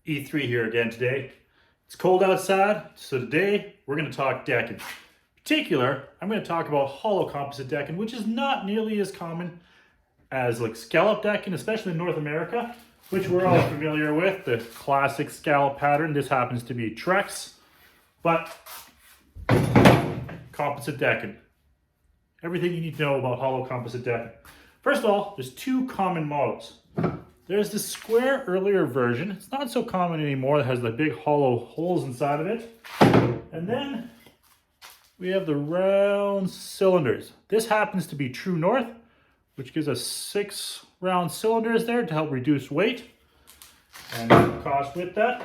E3 here again today. It's cold outside, so today we're going to talk decking. In particular, I'm going to talk about hollow composite decking, which is not nearly as common as like scallop decking, especially in North America, which we're all familiar with, the classic scallop pattern. This happens to be Trex, but composite decking. Everything you need to know about hollow composite decking. First of all, there's two common models. There's the square earlier version. It's not so common anymore. It has the big hollow holes inside of it. And then we have the round cylinders. This happens to be TruNorth, which gives us 6 round cylinders there to help reduce weight and cost with that.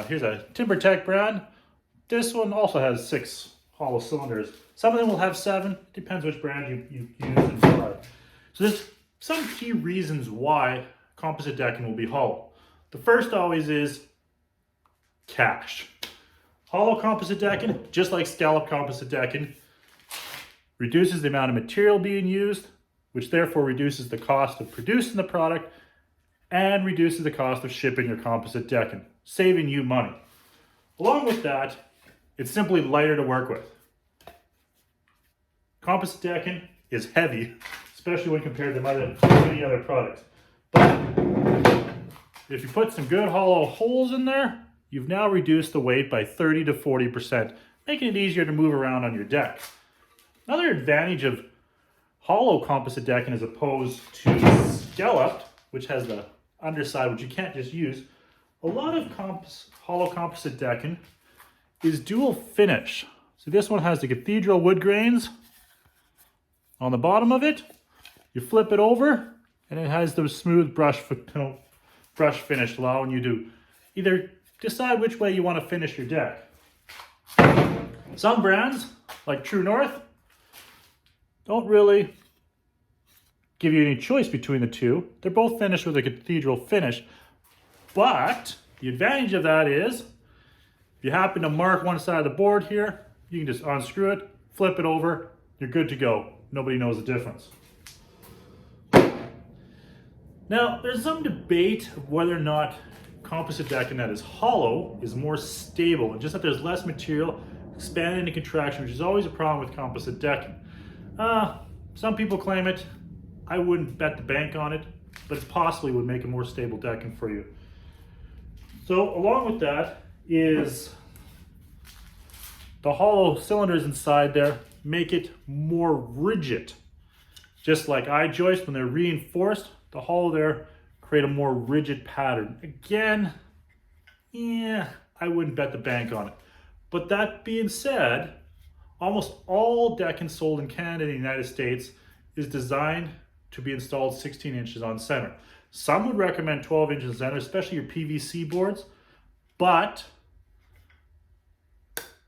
Here's a TimberTech brand. This one also has 6 hollow cylinders. Some of them will have 7. Depends which brand you use and buy. So there's some key reasons why composite decking will be hollow. The first always is cash. Hollow composite decking, just like scallop composite decking, reduces the amount of material being used, which therefore reduces the cost of producing the product and reduces the cost of shipping your composite decking, saving you money. Along with that, it's simply lighter to work with. Composite decking is heavy, especially when compared to many other products. But if you put some good hollow holes in there, you've now reduced the weight by 30 to 40%, making it easier to move around on your deck. Another advantage of hollow composite decking as opposed to scalloped, which has the underside, which you can't just use, a lot of hollow composite decking is dual finish. So this one has the cathedral wood grains on the bottom of it. You flip it over and it has those smooth brush finish, allowing you to either decide which way you want to finish your deck. Some brands, like TruNorth, don't really give you any choice between the two. They're both finished with a cathedral finish, but the advantage of that is, if you happen to mark one side of the board here, you can just unscrew it, flip it over, you're good to go. Nobody knows the difference. Now, there's some debate of whether or not composite decking that is hollow is more stable, and just that there's less material expanding and contraction, which is always a problem with composite decking. Some people claim it. I wouldn't bet the bank on it, but it possibly would make a more stable decking for you. So along with that is the hollow cylinders inside there make it more rigid. Just like I-joists, when they're reinforced, the hollow there create a more rigid pattern. Again, yeah, I wouldn't bet the bank on it. But that being said, almost all decking sold in Canada and the United States is designed to be installed 16 inches on center. Some would recommend 12 inches on center, especially your PVC boards. But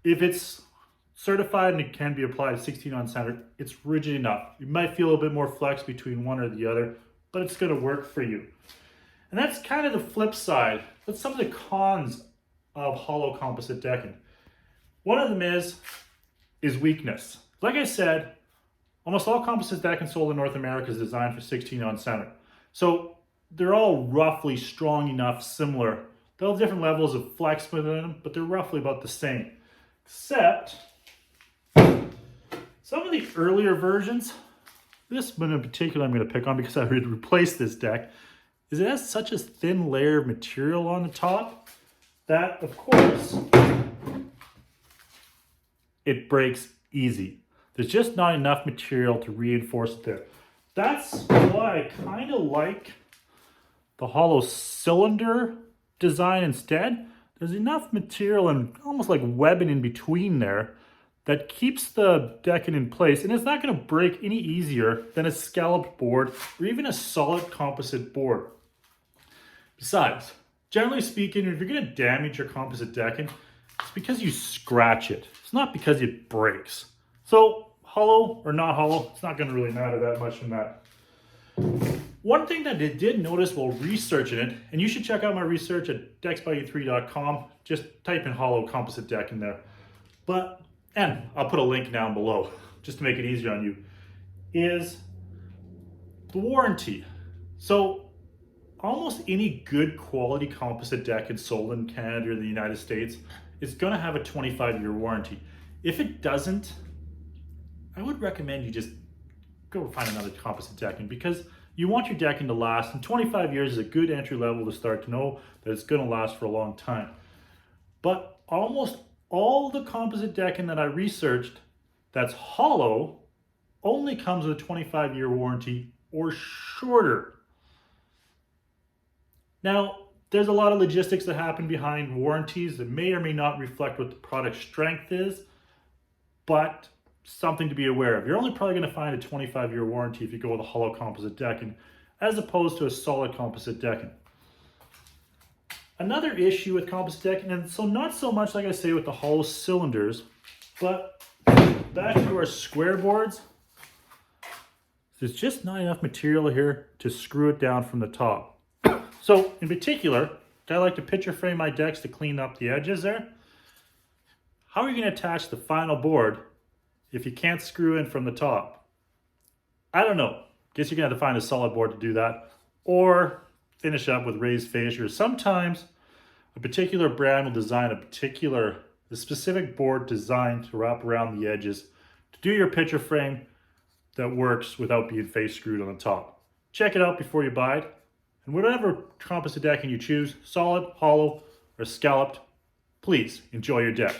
if it's certified and it can be applied 16 on center, it's rigid enough. You might feel a bit more flex between one or the other, but it's going to work for you. And that's kind of the flip side. That's some of the cons of hollow composite decking. One of them is weakness. Like I said, almost all composite decking sold in North America is designed for 16 on center. So they're all roughly strong enough, similar. They'll have different levels of flex within them, but they're roughly about the same. Except some of the earlier versions, this one in particular I'm going to pick on because I replaced this deck, is it has such a thin layer of material on the top that, of course, it breaks easy. There's just not enough material to reinforce it there. That's why I kind of like the hollow cylinder design instead. There's enough material and almost like webbing in between there that keeps the decking in place, and it's not going to break any easier than a scalloped board or even a solid composite board. Besides, generally speaking, if you're going to damage your composite decking, it's because you scratch it. It's not because it breaks. So hollow or not hollow, it's not going to really matter that much from that. One thing that I did notice while researching it, and you should check out my research at decksbye3.com, just type in hollow composite deck in there. And I'll put a link down below just to make it easier on you, is the warranty. So almost any good quality composite deck and sold in Canada or the United States, it's gonna have a 25-year warranty. If it doesn't, I would recommend you just go find another composite decking, because you want your decking to last, and 25 years is a good entry level to start to know that it's gonna last for a long time. But almost all the composite decking that I researched that's hollow only comes with a 25-year warranty or shorter. Now, there's a lot of logistics that happen behind warranties that may or may not reflect what the product strength is, but something to be aware of. You're only probably going to find a 25-year warranty if you go with a hollow composite decking, as opposed to a solid composite decking. Another issue with composite decking, and so not so much like I say with the hollow cylinders, but back to our square boards, there's just not enough material here to screw it down from the top. So in particular, I like to picture frame my decks to clean up the edges there. How are you going to attach the final board if you can't screw in from the top? I don't know. Guess you're going to have to find a solid board to do that, or finish up with raised fascia. Sometimes a particular brand will design a specific board designed to wrap around the edges to do your picture frame that works without being face screwed on the top. Check it out before you buy it. And whatever composite decking you choose, solid, hollow, or scalloped, please enjoy your deck.